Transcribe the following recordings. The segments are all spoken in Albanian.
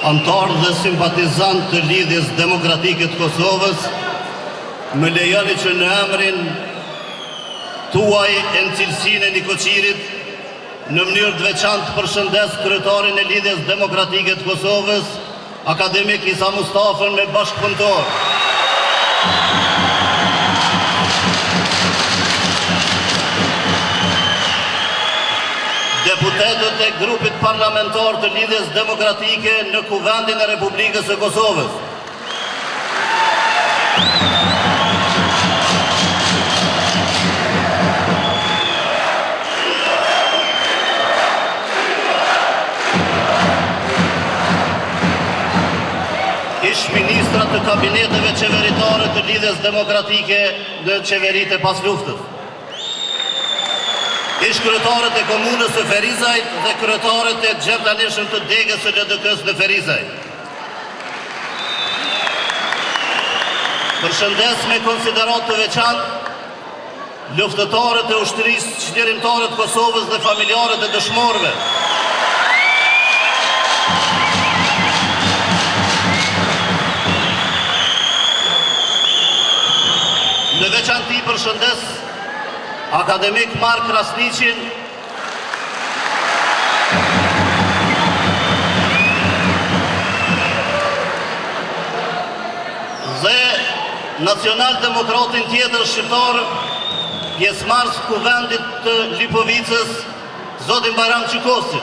antar dhe simpatizant të Lidhjes Demokratike të Kosovës, më lejoni që në emrin tuaj e në cilësinë e Nikoqirit, në mënyrë të veçantë përshëndes kryetarin e Lidhjes Demokratike të Kosovës, akademik Isa Mustafën me bashkëpunëtor. Deputetët e grupit parlamentar të Lidhjes Demokratike në Kuvendin e Republikës së Kosovës. Ish ministrat të kabineteve qeveritare të Lidhjes Demokratike në qeveritë e pas luftës. Ish kryetarët e komunës së Ferizajt dhe kryetarët e gjertaneshëm të degës së LDK-s në Ferizaj. Përshëndes me konsiderat të veçantë luftëtarët e ushtrisë qëndrimtare të Kosovës dhe familjarët e dëshmorëve. Në veçanti përshëndes akademik Mark Krasniqin, dhe nacional-demokratin tjetër shqiptar, pjesëmarrës të Kuvendit të Lipovicës, zotin Bajram Çikosi.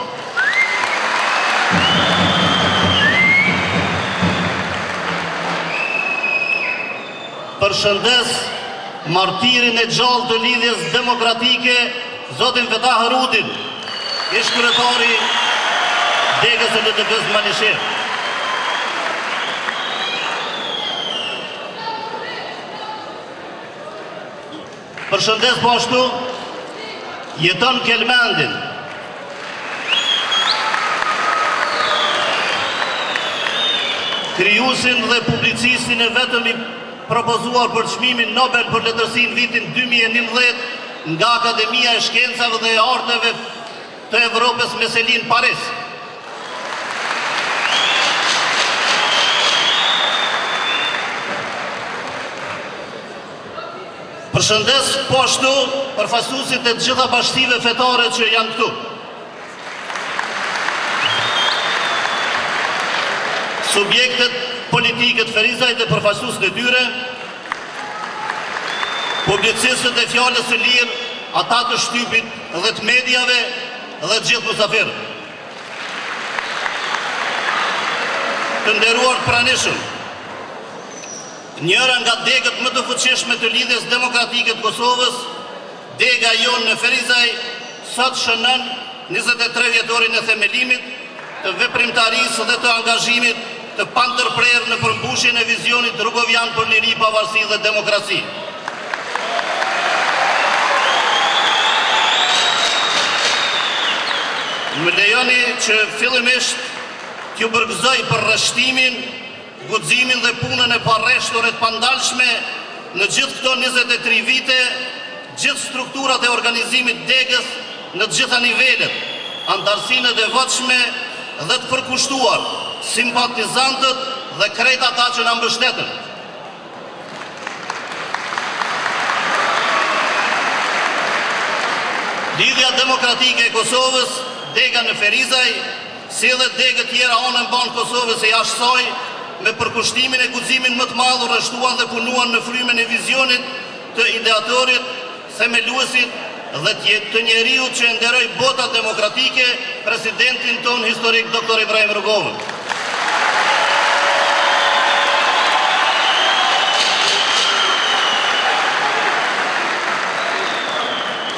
Përshëndes martirin e gjallë të Lidhjes Demokratike, zotin Fetah Rudin, ish kryetari degës së LDK-s Malisher. Përshëndes po ashtu Jeton Kelmendin, krijuesin dhe publicistin e vetëm i propozuar për çmimin Nobel për letërsinë vitin 2011 nga Akademia e Shkencave dhe Arteve të Evropës me selin Paris. Përshëndes po ashtu përfaqësuesit e gjitha bashkive fetare që janë këtu. Subjektet politikët Ferizajt dhe përfaqësuesit e tyre, publicistët e fjalës së lirë, ata të shtypit dhe të mediave dhe të gjithë mysafirët. Të nderuar pranishëm, njëra nga degët më të fuqishme të Lidhjes Demokratike të Kosovës, dega jonë në Ferizaj, sot shënon 23 vjetorin e themelimit të veprimtarisë dhe të angazhimit të pandërprerë në përmbushjen e vizionit rrugovian për liri, pavarësi dhe demokraci. Më lejoni që fillimisht t'ju përgëzoj për rreshtimin, guximin dhe punën e parreshtore të pandalshme në gjithë këto 23 vite, gjithë strukturat e organizimit degës në të gjitha nivelet, antarësinë e devotshme dhe të përkushtuar, simpatizantët dhe krejt ata që na mbështeten. Lidhja Demokratike e Kosovës, dega në Ferizaj, si dhe degët tjera anë mban Kosovës e jashtë saj, me përkushtimin e guximin më të madh rreshtuan dhe punuan në frymën e vizionit të ideatorit, themeluesit dhe të njeriut që nderoi bota demokratike, presidentin ton historik Dr. Ibrahim Rugova.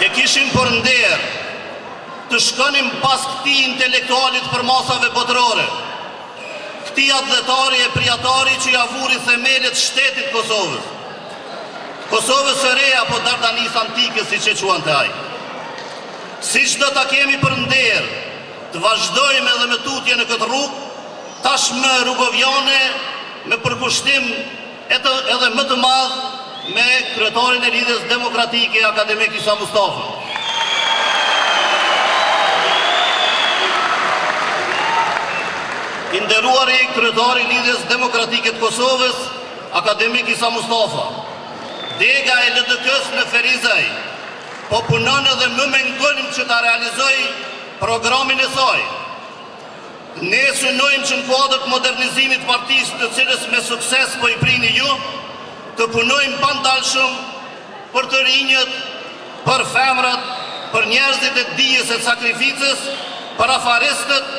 E kishim për nder të shkonim pas këtij intelektualit për masave botërore, këtij atletari e prijatari që ja vuri themelet shtetit Kosovës. Kosovës së re apo Dardanis antike, siç e quante ai. Siç do ta kemi për nder të vazhdojmë edhe me tutje në këtë rrugë, tashmë rrugoviane me përkushtim edhe më të madh me kryetarin e Lidhjes Demokratike, akademik Isa Mustafa. I nderuari kryetari i Lidhjes Demokratike të Kosovës, akademik Isa Mustafa, dega e LDK-s në Ferizaj, po punon edhe më me ngëllim që ta realizoj programin e saj. Ne synojmë që në kuadër të modernizimit të partisë, të cilës me sukses po i prini ju, të punojmë pandalshëm për të rinjët, për femrat, për njerëzit e dijes e sakrificës, për afaristët,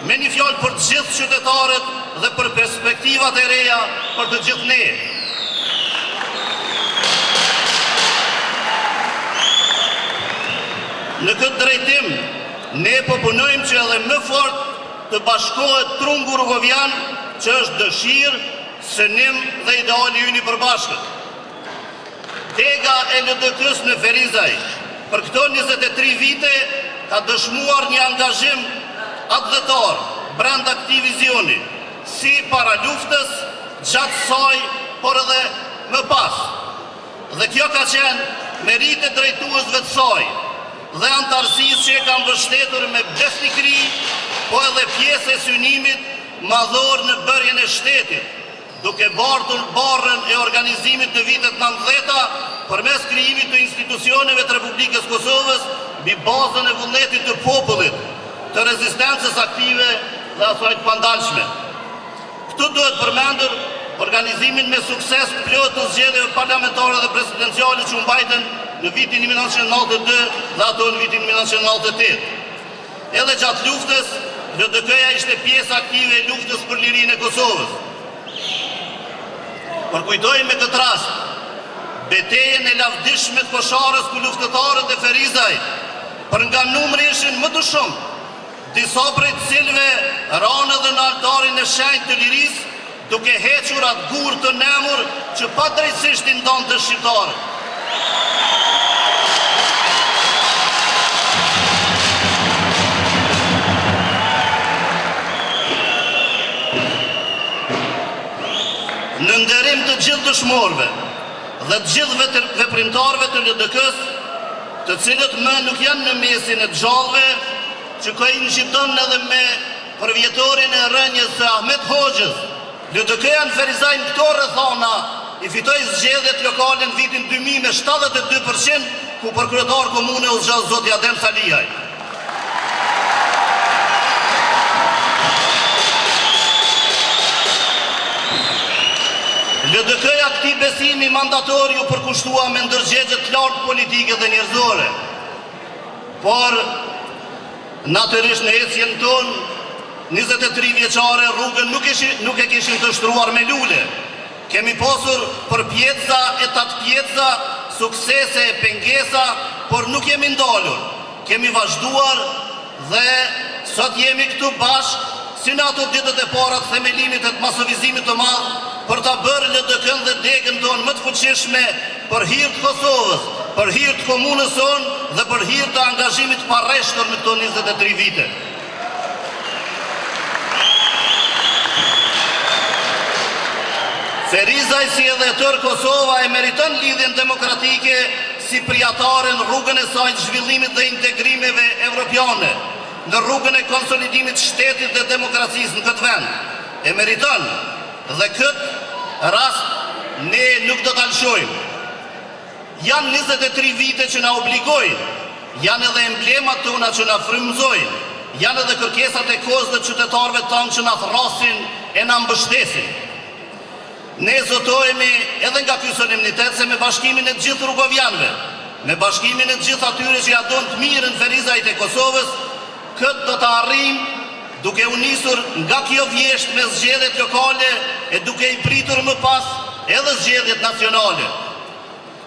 me një fjalë për të gjithë qytetarët dhe për perspektivat e reja për të gjithë ne. Në këtë drejtim, ne po punojmë që edhe më fort të bashkohet trungu rrugovian, që është dëshirë, synim dhe ideali ynë i përbashkët. Dega e LDK-s në Ferizaj, për këto 23 vite, ka dëshmuar një angazhim atdhetor brenda këtij vizioni, si para luftës, gjatë saj, por edhe më pas. Dhe kjo ka qenë merite drejtuesve të saj dhe antarësisë që e kanë mbështetur me besnikëri, po edhe pjesë e synimit madhor në bërjen e shtetit, duke bartur barrën e organizimit të vitet 90-ta përmes krijimit të institucioneve të Republikës Kosovës mbi bazën e vullnetit të popullit, të rezistencës aktive dhe asaj të pandalshme. Këtu duhet përmendur organizimin me sukses të plot të zgjedhjeve parlamentare dhe presidenciale që u mbajtën në vitin 1992 dhe ato në vitin 1998. Edhe gjatë luftës, LDK-ja ishte pjesë aktive e luftës për lirinë e Kosovës. Përkujtojmë me këtë rast betejën e lavdishme të Kosharës ku luftëtarët e Ferizaj për nga numri ishin më të shumë, disa prej të cilëve ranë edhe në altarin e shenjtë të lirisë, duke hequr atë gurë të nemur që pa drejtësisht i ndonë të shqiptarët. Në nderim të gjithë dëshmorëve dhe të gjithë veprimtarëve të LDK-s, të cilët më nuk janë në mesin e të gjallëve, që koincidon edhe me përvjetorin e rënjes së Ahmet Hoxhës, LDK-ja në Ferizaj në këto rrethana i fitoi zgjedhjet lokale në vitin 2000 me 72%, ku për kryetar komune u zgjat zoti Adem Saliaj. LDK-ja këtij besimi mandator ju përkushtua me ndërgjegje të lartë politike dhe njerëzore. Por natyrisht në ecjen tonë, 23 vjeçare rrugën nuk e kishin të shtruar me lule. Kemi pasur për pjeca e tatë pjeca, suksese e pengesa, por nuk jemi ndalur. Kemi vazhduar dhe sot jemi këtu bashkë, si në ato ditët e para të themelimit e të masovizimit të madh, për ta bërë LDK-n dhe degën tonë më të fuqishme për hir të Kosovës, për hir të komunës sonë dhe për hir të angazhimit parreshtur në këto 23 vite. Ferizaj si edhe tërë Kosova e meriton lidhjen demokratike si prijatare në rrugën e saj të zhvillimit dhe integrimeve evropiane, në rrugën e konsolidimit shtetit dhe demokracisë në këtë vend. E meriton dhe këtë rast ne nuk do ta lëshojmë. Janë 23 vite që na obligojnë, janë edhe emblemat tona që na frymëzojnë, janë edhe kërkesat e kohës dhe qytetarëve tanë që na thrasin e na mbështesin. Ne zotojemi edhe nga ky solemnitet se me bashkimin e gjithë rrugovianëve, me bashkimin e gjithë atyre që ja donë të mirën Ferizajt e Kosovës, këtë do të arrijmë duke u nisur nga kjo vjesht me zgjedhjet lokale e duke i pritur më pas edhe zgjedhjet nacionale.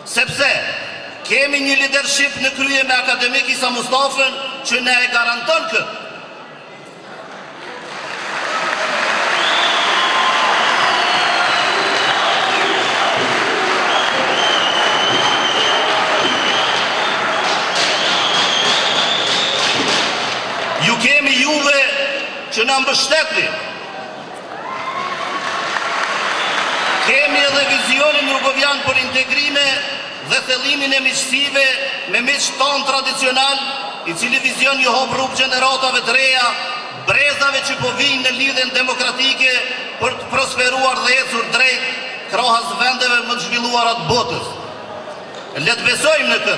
Sepse kemi një leadership në krye me akademik Isa Mustafën që ne e garanton këtë. Ju kemi juve që na mbështetni. Kemi edhe vizionin rrugovian për integrime dhe thellimin e miqësive me miq ton tradicional, i cili vizion ju hop rrugë gjeneratave të reja, brezave që po vinë në lidhjen demokratike për të prosperuar dhe ecur drejt krahas vendeve më të zhvilluara të botës. Le të besojmë në këtë,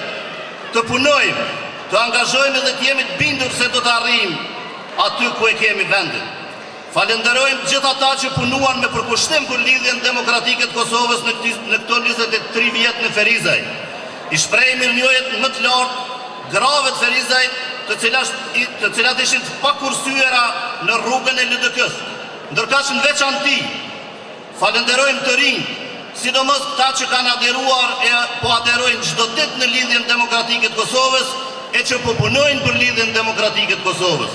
të punojmë, të angazhojmë dhe të jemi të bindur se do të arrijmë aty ku e kemi vendin. Falenderojmë gjithë ata që punuan me përkushtim për lidhjen demokratike të Kosovës në këto 23 vjet në Ferizaj. I shpreh mirënjohjet më të lartë grave të Ferizajt, të cilat ishin të pakursyera në rrugën e LDK-s. Ndërkaq në veçanti falenderojmë të rinj, sidomos këta që kanë aderuar e po aderojnë çdo ditë në lidhjen demokratike të Kosovës e që po punojnë për lidhjen demokratike të Kosovës.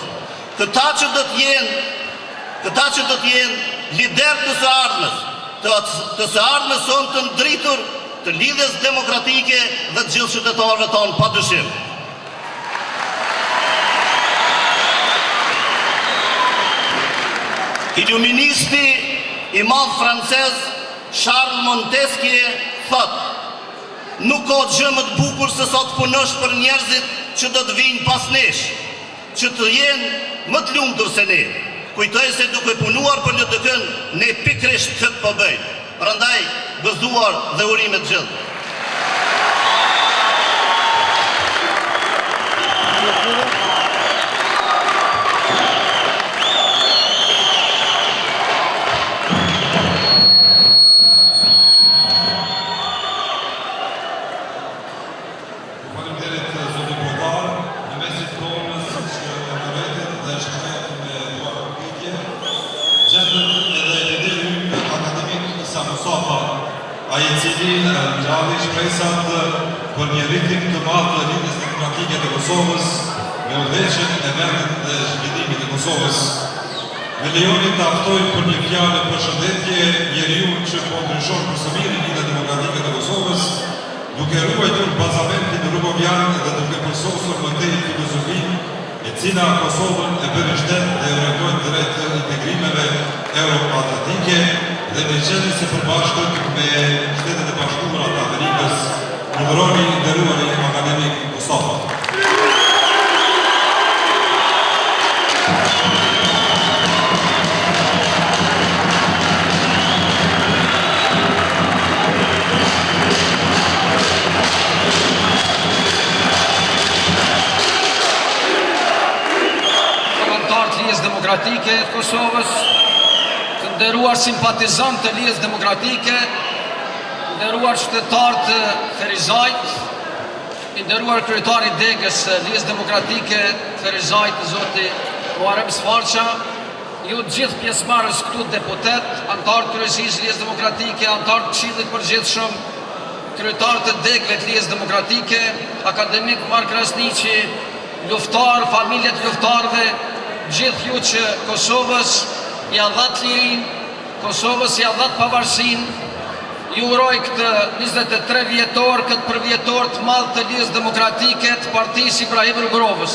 Këta që do të jenë lider të së ardhmes, të së ardhmes son të ndritur të lidhjes demokratike dhe të gjithë qytetarëve tonë padyshim. Iluministi i madh francez Charles Montesquieu thot: nuk ka gjë më të bukur se sa të punosh për njerëzit që do të vinë pas nesh, që të jenë më të lumtur se ne. Kujtoj se duke punuar për LDK-n, ne pikërisht këtë po bëjmë. Prandaj gëzuar dhe urime të gjithë. Ai i cili ngjalli shpresat për një rritim të madh të lidhjes demokratike të Kosovës me udhëheqjen e vendit dhe zhvillimit të Kosovës. Me lejoni të aftoj për një fjalë përshëndetje njeriu që po ndryshon për së miri lidhjen demokratike të Kosovës, duke ruajtur bazamentin rrugovian dhe duke përsosur më tej filozofinë e cila Kosovën e bën shtet dhe orientojnë drejt integrimeve euro-atlantike dhe me qenë se përbashkët me Shtetet e Bashkuara të Amerikës, urdhëroni i nderuari akademik Mustafa. Parlamentar të Lidhjes Demokratike të Kosovës, të nderuar simpatizant të Lidhjes Demokratike, nderuar qytetar të Ferizajt, i nderuar kryetari i degës së Lidhjes Demokratike të Ferizajt, zoti Muharrem Sfarqa, ju të gjithë pjesëmarrës këtu deputet, antar të kryesisë Lidhjes Demokratike, antar të Këshillit Përgjithshëm, kryetar të degëve të Lidhjes Demokratike, akademik Mark Krasniqi, luftar, familjet luftarëve, gjithë ju që Kosovës ja dhat lirin, Kosovës ja dhat pavarësinë, ju uroj këtë 23 vjetor, këtë përvjetor të madh të Lidhjes Demokratike të Partisë Ibrahim Rugrovës.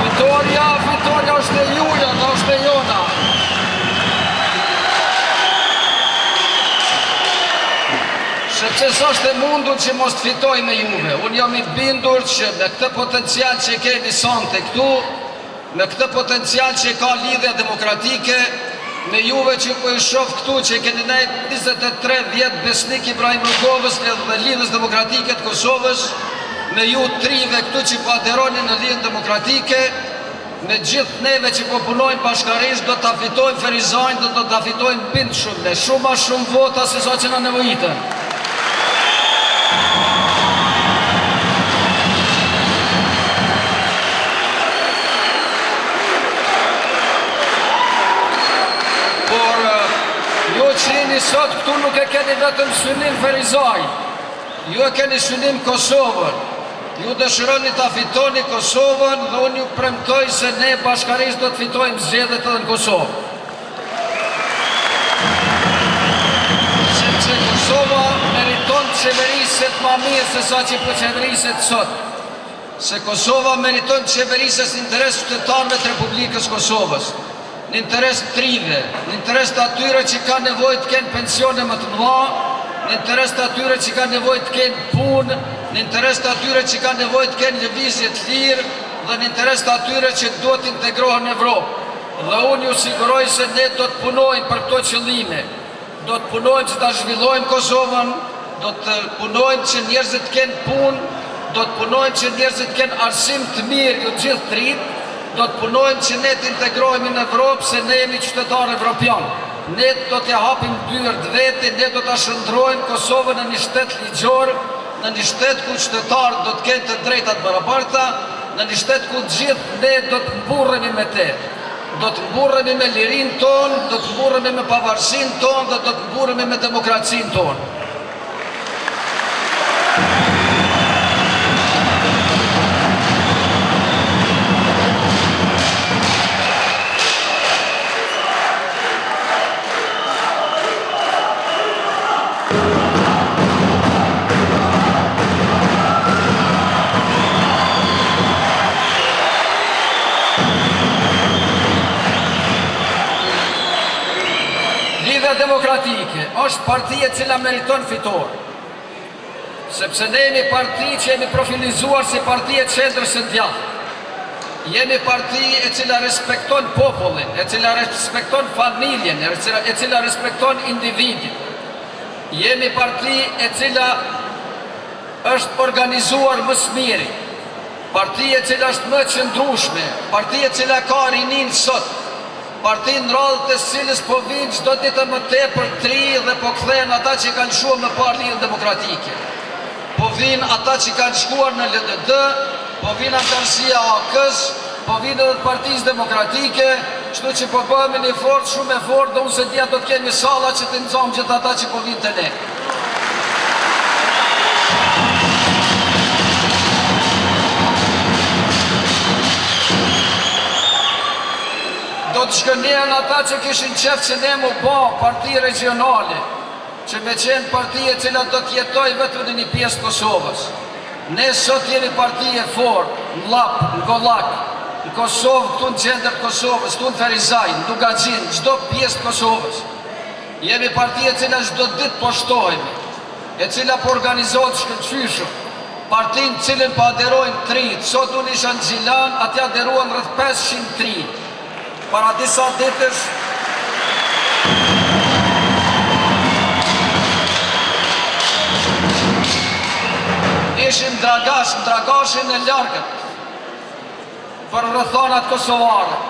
Fitoria është e juja, dhe është e jona. Sepse s'është e mundur që mos të fitoj me juve. Unë jam i bindur që me këtë potencial që kemi sonte këtu, me këtë potencial që ka Lidhja Demokratike, me juve që po i shoh këtu që keni ne 23 vjet besnik Ibrahim Rugrovës dhe Lidhjes Demokratike të Kosovës, me ju trive këtu që po aderoni në Lidhjen Demokratike, me gjithë neve që po punojnë bashkarisht, do ta fitojmë Ferizajin, do ta fitojmë bind shumë, me shumë vota se sa që na nevojitën. Por ju që jeni sot këtu nuk e keni vetëm synim Ferizaj, ju e keni synim Kosovën. Ju dëshironi ta fitoni Kosovën dhe unë ju premtoj se ne bashkarisht do të fitojmë zgjedhjet edhe në Kosovë. Sepse Kosova meriton të qeveriset ma mirë se sa që po qeveriset sot. Se Kosova meriton të qeveriset interes qytetarëve të Republikës Kosovës. në interes të trive, në interes të atyre që ka nevojë të kenë pensione më të mëdha, në interes të atyre që ka nevojë të kenë punë, në interes të atyre që ka nevojë të kenë lëvizje të lirë dhe në interes të atyre që duhet të integrohen në Evropë. Dhe unë ju siguroj se ne do të punojmë për këto qëllime. Do të punojmë që ta zhvillojmë Kosovën, do të punojmë që njerëzit të kenë punë, do të punojmë që njerëzit të kenë arsim të mirë, ju gjithë të rinj, do të punojmë që ne të integrohemi në Evropë se ne jemi qytetarë evropian. Ne do të hapim dyert vete, ne do ta shndrojmë Kosovën në një shtet ligjor, në një shtet ku qytetarët do të kenë të drejtat barabarta, në një shtet ku gjithë ne do të mburremi me te. Do të mburremi me lirinë tonë, do të mburremi me pavarësinë tonë dhe do të mburremi me demokracinë tonë. Demokratike është partia cila meriton fitor, sepse ne jemi parti që jemi profilizuar si parti e qendrës së djathtë. Jemi parti e cila respekton popullin, e cila respekton familjen, e cila respekton individin. Jemi parti e cila është organizuar më së miri, parti e cila është më qëndrueshme, parti e cila ka rinin sot. Parti në radhë të cilës po vinë çdo ditë më tepër tri dhe po kthehen ata që kanë shkuar në parë lidhje demokratike. Po vinë ata që kanë shkuar në LDD, po vinë antarësia AK-s, po vinë edhe të Partisë Demokratike, kështu që po bëhemi një forcë shumë e fortë dhe unë se dia do të kemi salla që të nxjerrim gjithë ata që po vinë te ne. Do të shkënjehen ata që kishin qef që ne mu ba parti regionale, që me qenë parti e cila do të jetoj vetëm në një pjesë të Kosovës. Ne sot jemi parti e fortë, në Lap, në Gollak, në Kosovë, këtu në gjendër Kosovës, këtu në Ferizaj, në Dugacin, çdo pjesë të Kosovës. Jemi parti e cila çdo ditë po shtohemi, e cila po organizohet shkëlqyshëm. Partin cilën po aderojnë trit, sot unë isha në Gjilan, atje aderuan rreth 500 trit. Para disa ditësh ishim Dragashin e largët për rrethonat kosovare.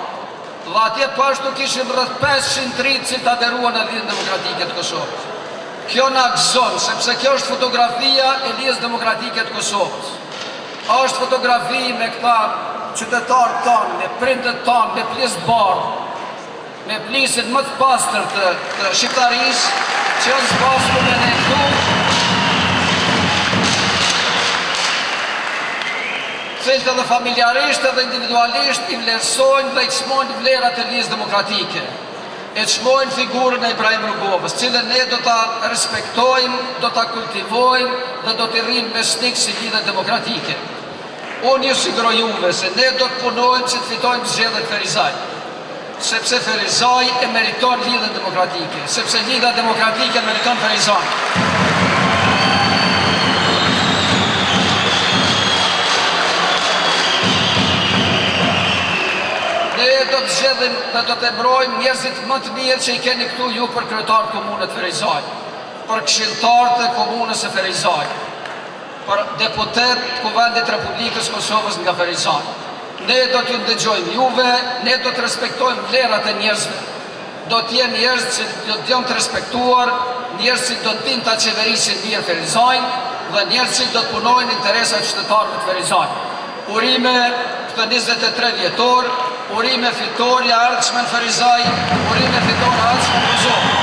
Dhe atje pashtu kishim rreth 500 trit që të aderuan në Lidhjen Demokratike të Kosovës. Kjo na gëzon, sepse kjo është fotografia e Lidhjes Demokratike të Kosovës. Është fotografi me këta qytetarët tanë, me prindët tanë, me pjesë të bardhë, me plisën më të pastër të shqiptarisë, që janë zbashku me ne këtu, cilët edhe familjarisht edhe individualisht i vlerësojnë dhe i çmojnë vlerat e Lidhjes Demokratike, e çmojnë figurën e Ibrahim Rugovës, cilën ne do ta respektojmë, do ta kultivojmë dhe do t'i rrimë besnik si Lidhje Demokratike. Unë ju siguroj juve se ne do të punojmë që të fitojmë zgjedhjet Ferizaj, sepse Ferizaj e meriton Lidhjen Demokratike, sepse Lidhja Demokratike meriton Ferizaj. Ne do të zgjedhim dhe do të emërojmë njerëzit më të mirë që i keni këtu ju për kryetar të komunës Ferizaj, për këshilltarët e komunës së Ferizaj, për deputet të Kuvendit Republikës Kosovës nga Ferizaj. Ne do t'ju ndëgjojmë juve, ne do të respektojmë vlerat e njerëzve. Do t'jenë njerëz që do t'jom të respektuar, njerëz që do t'din t'a qeverisin mirë Ferizajnë dhe njerëz që do t'punojnë interesat qytetarëve të Ferizajnë. Urime këtë 23 vjetor, urime fitoria ardhshme në Ferizaj, urime fitoria ardhshme në Kosovë.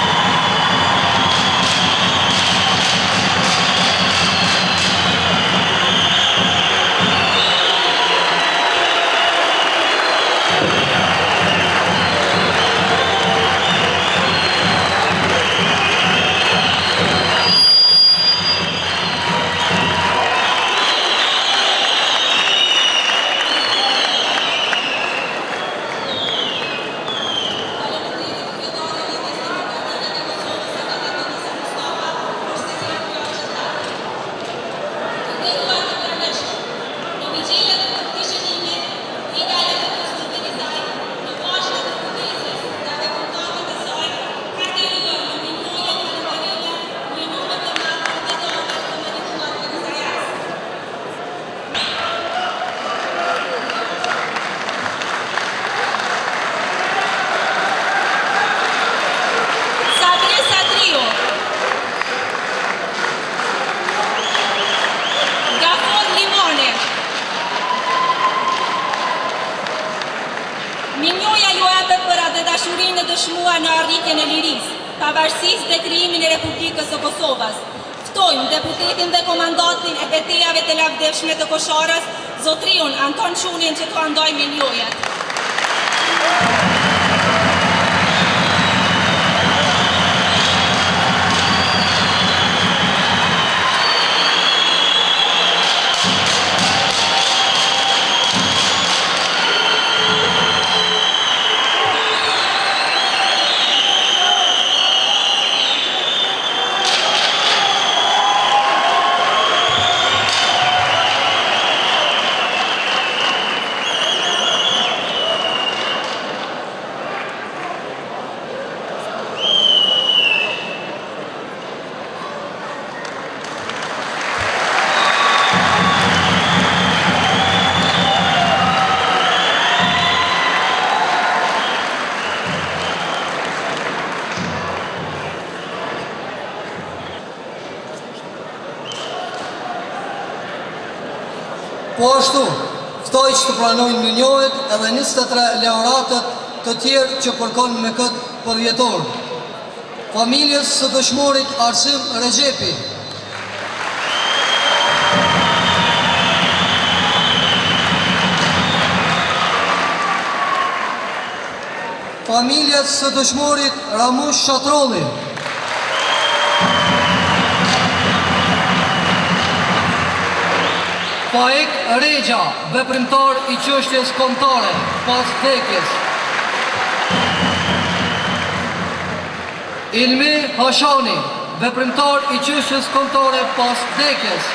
Shqipërisë dhe krijimin e Republikës së Kosovës. Ftojmë deputetin dhe komandantin e betejave të lavdevshme të Kosharës, zotriun Anton Çunin, që të andoj me njojet. Po ashtu, ftoj që të pranojnë në njohet edhe 23 laureatët të tjerë që përkon me këtë përvjetor. Familjes së dëshmorit Arsim Regjepi, familjes së dëshmorit Ramush Shatrolli, Faik Regja, veprimtar i çështjes kombëtare pas vdekjes. Ilmi Hashani, veprimtar i çështjes kombëtare pas vdekjes.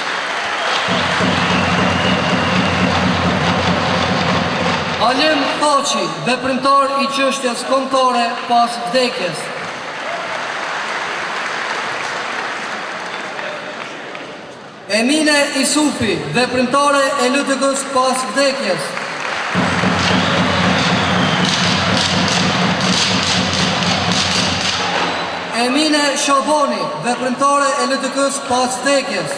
Alim Thaçi, veprimtar i çështjes kombëtare pas vdekjes. Emine Isufi, veprimtare e LTK-s pas vdekjes. Emine Shabani, veprimtare e LTK-s pas vdekjes.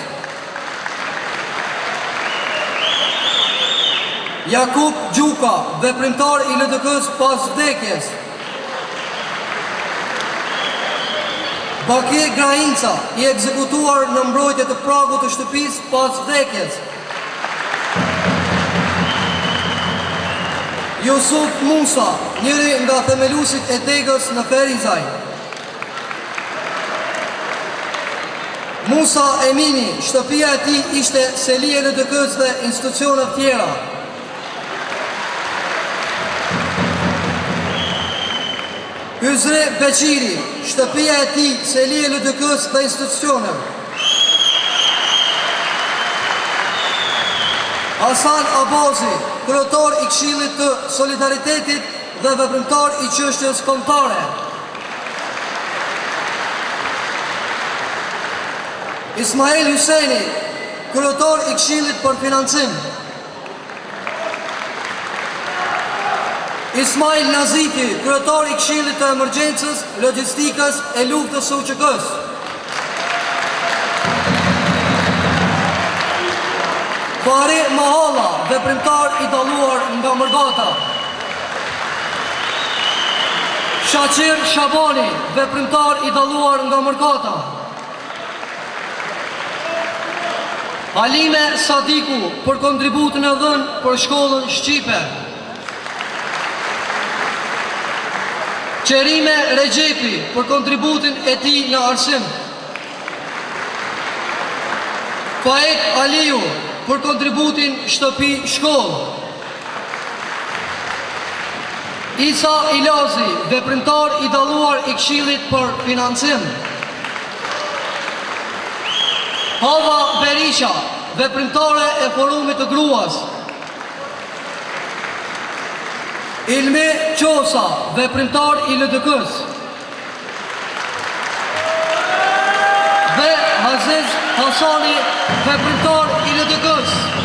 Jakub Gjuka, veprimtar i LTK-s pas vdekjes. Baki Grainca, i ekzekutuar në mbrojtje të pragut të shtëpisë pas vdekjes. Jusuf Musa, njëri nga themelusit e Degës në Ferizaj. Musa Emini, shtëpia e tij ishte seli e LTK-s dhe institucione tjera. Yzre Beqiri, shtëpia e tij seli e LTK-s dhe institucione. Hasan Abazi, kryetar i Këshillit të Solidaritetit dhe veprimtar i çështjes kombëtare. Ismail Hyseni, kryetar i Këshillit për Financim. Ismail Naziki, kryetar i Këshillit të Emergjencës, Logjistikës e Luftës së UÇK-s. Fari Mahalla, veprimtar i dalluar nga Mërgata. Shaqir Shabani, veprimtar i dalluar nga Mërgata. Halime Sadiku, për kontributin e dhënë për shkollën Shqipe. Qerime Regjepi, për kontributin e tij në arsim. Faik Aliu, për kontributin shtëpi shkollë. Isa Ilazi, veprimtar i dalluar i Këshillit për Financim. Hava Berisha, veprimtare e Forumit të Gruas. Ilmi Qosa, veprimtar i LTK-s. Dhe Aziz Hasani, veprimtar i LTK-s.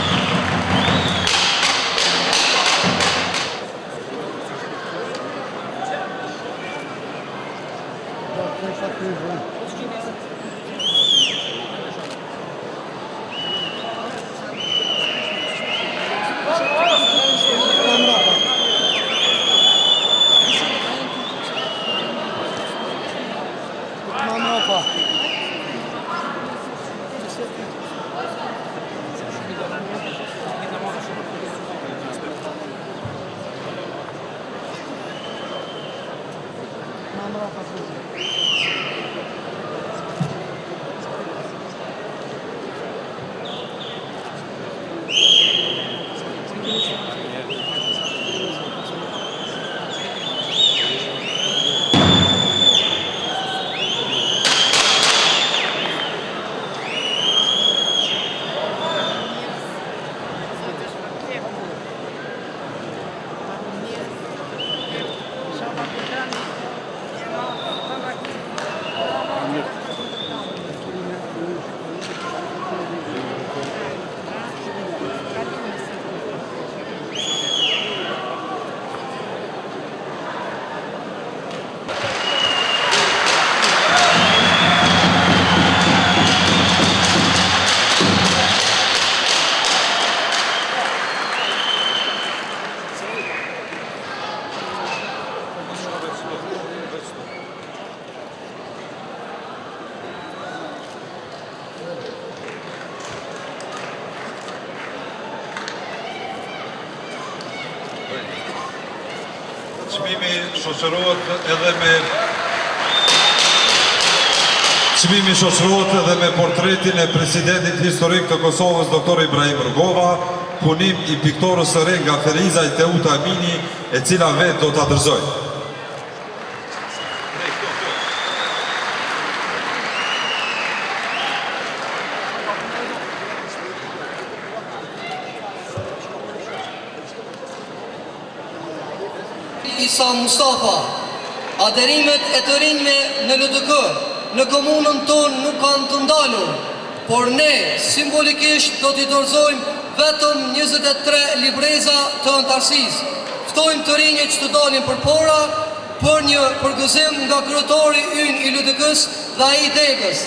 Çmimi shoqërohet edhe me portretin e presidentit historik të Kosovës, Dr. Ibrahim Rugova, punim i piktorës së re nga Feriza i Teuta Amini, e cila vetë do ta dorëzojë. Isa Mustafa, aderimet e të rinjme në LDK në komunën tonë nuk kanë të ndalur, por ne simbolikisht do t'i dorëzojmë vetëm 23 libreza të antarësisë. Ftojmë të rinjët që të dalin për pora për një përgëzim nga kryetori ynë i LDK-s dhe ai Degës.